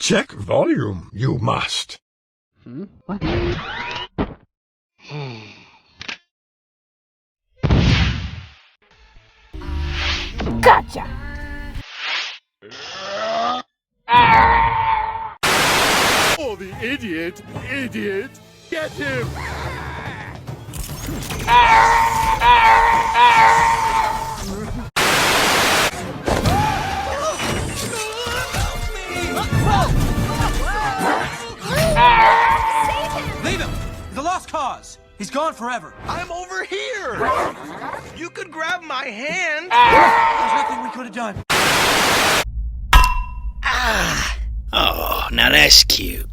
Check volume, you must. What? Gotcha! Oh, the idiot! Idiot! Get him! Leave him! He's a lost cause. He's gone forever. I'm over here! You could grab my hand! There's nothing we could have done. Oh, now that's cute.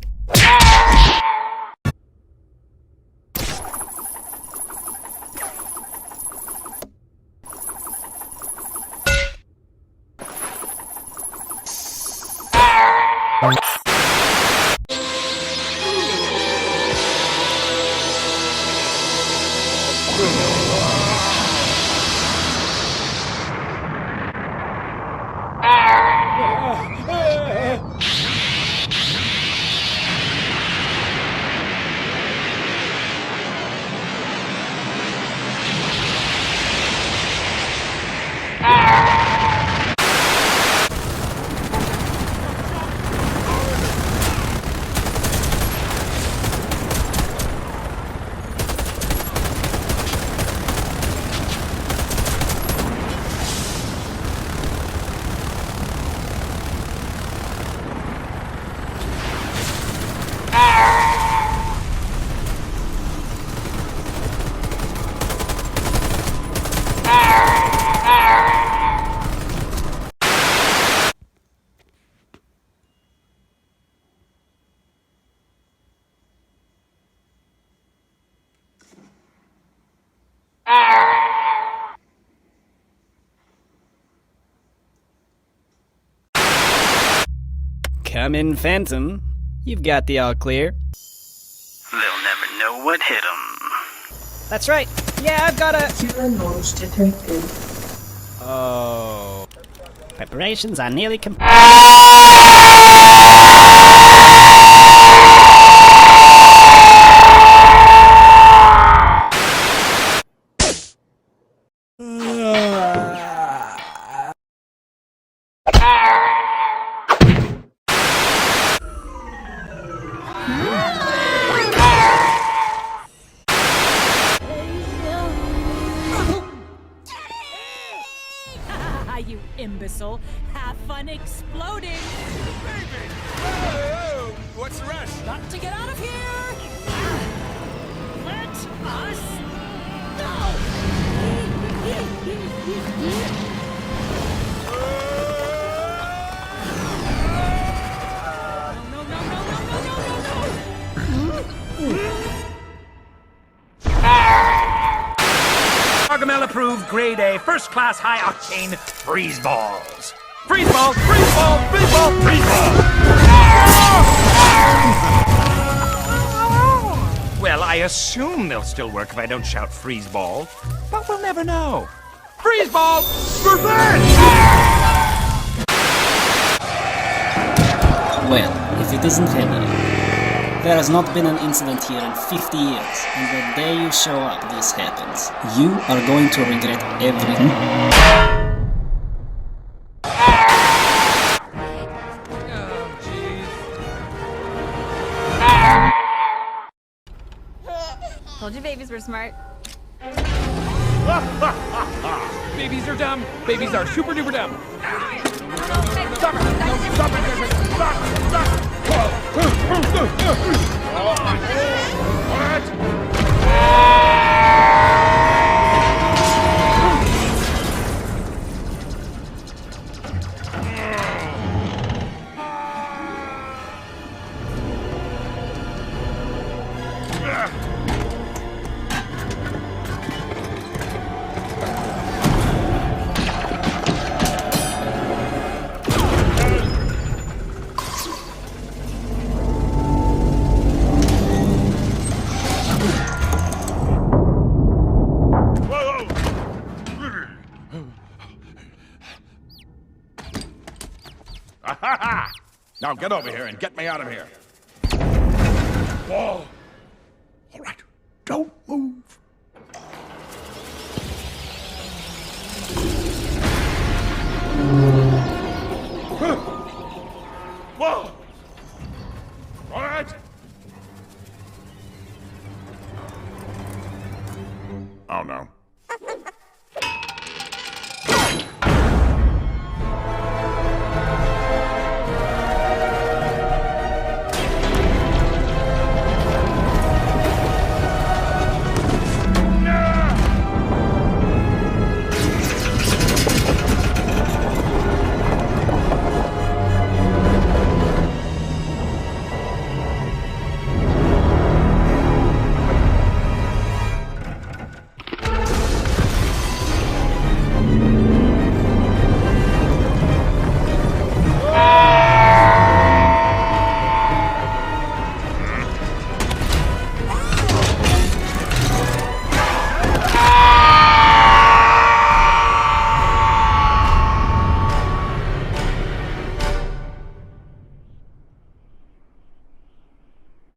Come in, Phantom. You've got the all clear. They'll never know what hit them. That's right. Yeah, I've got a... Human noise detected. Oh. Preparations are nearly complete. You imbecile. Have fun exploding. Baby! Oh, what's the rush? Got to get out of here. Let us go. Gargamel approved grade A, first class high octane freeze balls. Freeze ball, freeze ball, freeze ball, freeze ball! Well, I assume they'll still work if I don't shout freeze ball, but we'll never know. Freeze ball! Revenge! Well, if it isn't heavy. There has not been an incident here in 50 years, and the day you show up this happens. You are going to regret everything. Told you babies were smart. Babies are dumb. Babies are super duper dumb. Stop it! Stop it! Stop! Stop! What? Now get over here and get me out of here. Whoa! All right, don't move. Whoa! All right. Oh no.